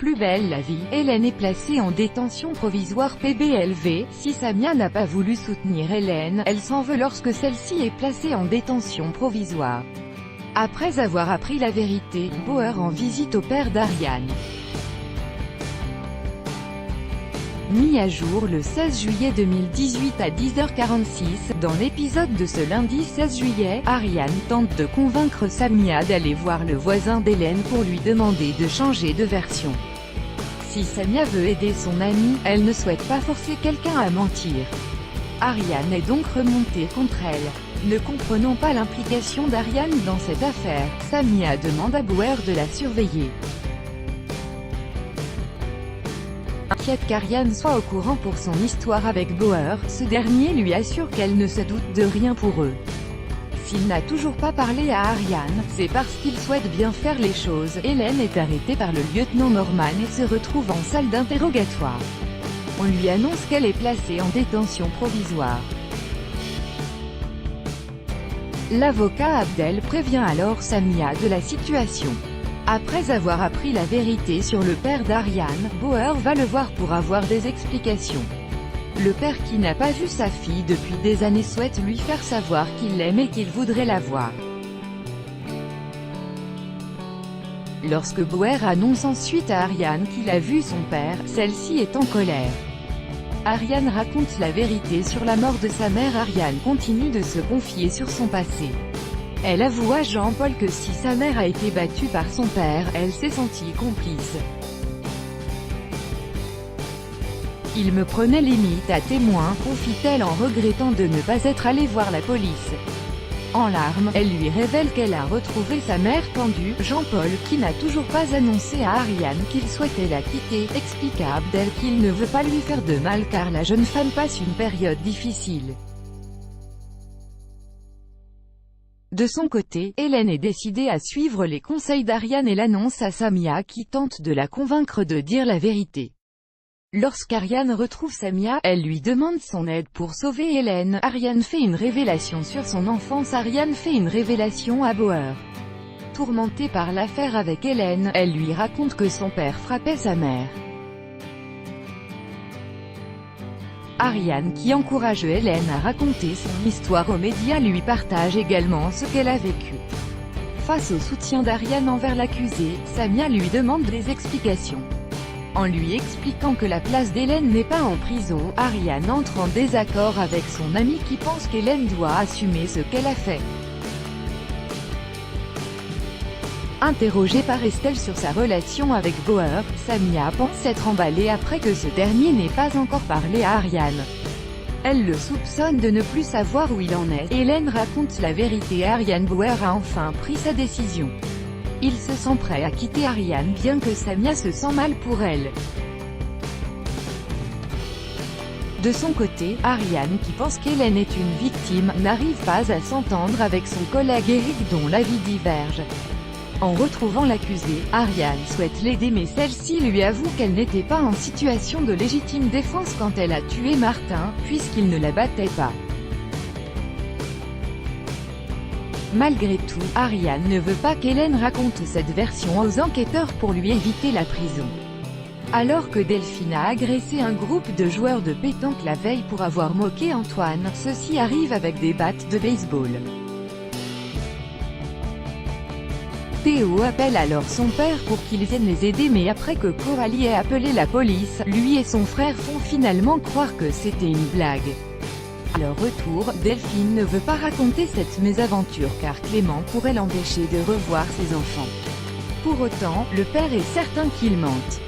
Plus belle la vie, Hélène est placée en détention provisoire PBLV. Si Samia n'a pas voulu soutenir Hélène, elle s'en veut lorsque celle-ci est placée en détention provisoire. Après avoir appris la vérité, Bauer en visite au père d'Ariane. Mis à jour le 16 juillet 2018 à 10h46, dans l'épisode de ce lundi 16 juillet, Ariane tente de convaincre Samia d'aller voir le voisin d'Hélène pour lui demander de changer de version. Si Samia veut aider son amie, elle ne souhaite pas forcer quelqu'un à mentir. Ariane est donc remontée contre elle. Ne comprenant pas l'implication d'Ariane dans cette affaire, Samia demande à Bauer de la surveiller. Inquiète qu'Ariane soit au courant pour son histoire avec Bauer, ce dernier lui assure qu'elle ne se doute de rien pour eux. S'il n'a toujours pas parlé à Ariane, c'est parce qu'il souhaite bien faire les choses. Hélène est arrêtée par le lieutenant Norman et se retrouve en salle d'interrogatoire. On lui annonce qu'elle est placée en détention provisoire. L'avocat Abdel prévient alors Samia de la situation. Après avoir appris la vérité sur le père d'Ariane, Bauer va le voir pour avoir des explications. Le père qui n'a pas vu sa fille depuis des années souhaite lui faire savoir qu'il l'aime et qu'il voudrait la voir. Lorsque Bauer annonce ensuite à Ariane qu'il a vu son père, celle-ci est en colère. Ariane raconte la vérité sur la mort de sa mère. Ariane continue de se confier sur son passé. Elle avoue à Jean-Paul que si sa mère a été battue par son père, elle s'est sentie complice. Il me prenait limite à témoin, confie-t-elle en regrettant de ne pas être allée voir la police. En larmes, elle lui révèle qu'elle a retrouvé sa mère pendue. Jean-Paul, qui n'a toujours pas annoncé à Ariane qu'il souhaitait la quitter, explique à Abdel qu'il ne veut pas lui faire de mal car la jeune femme passe une période difficile. De son côté, Hélène est décidée à suivre les conseils d'Ariane et l'annonce à Samia qui tente de la convaincre de dire la vérité. Lorsqu'Ariane retrouve Samia, elle lui demande son aide pour sauver Hélène. Ariane fait une révélation sur son enfance. Ariane fait une révélation à Bauer. Tourmentée par l'affaire avec Hélène, elle lui raconte que son père frappait sa mère. Ariane, qui encourage Hélène à raconter son histoire aux médias, lui partage également ce qu'elle a vécu. Face au soutien d'Ariane envers l'accusé, Samia lui demande des explications. En lui expliquant que la place d'Hélène n'est pas en prison, Ariane entre en désaccord avec son amie qui pense qu'Hélène doit assumer ce qu'elle a fait. Interrogée par Estelle sur sa relation avec Bauer, Samia pense être emballée après que ce dernier n'ait pas encore parlé à Ariane. Elle le soupçonne de ne plus savoir où il en est. Hélène raconte la vérité à Ariane. Bauer a enfin pris sa décision. Il se sent prêt à quitter Ariane bien que Samia se sent mal pour elle. De son côté, Ariane, qui pense qu'Hélène est une victime, n'arrive pas à s'entendre avec son collègue Eric dont l'avis diverge. En retrouvant l'accusé, Ariane souhaite l'aider mais celle-ci lui avoue qu'elle n'était pas en situation de légitime défense quand elle a tué Martin, puisqu'il ne la battait pas. Malgré tout, Ariane ne veut pas qu'Hélène raconte cette version aux enquêteurs pour lui éviter la prison. Alors que Delphine a agressé un groupe de joueurs de pétanque la veille pour avoir moqué Antoine, ceux-ci arrivent avec des battes de baseball. Théo appelle alors son père pour qu'il vienne les aider mais après que Coralie ait appelé la police, lui et son frère font finalement croire que c'était une blague. À leur retour, Delphine ne veut pas raconter cette mésaventure car Clément pourrait l'empêcher de revoir ses enfants. Pour autant, le père est certain qu'il mente.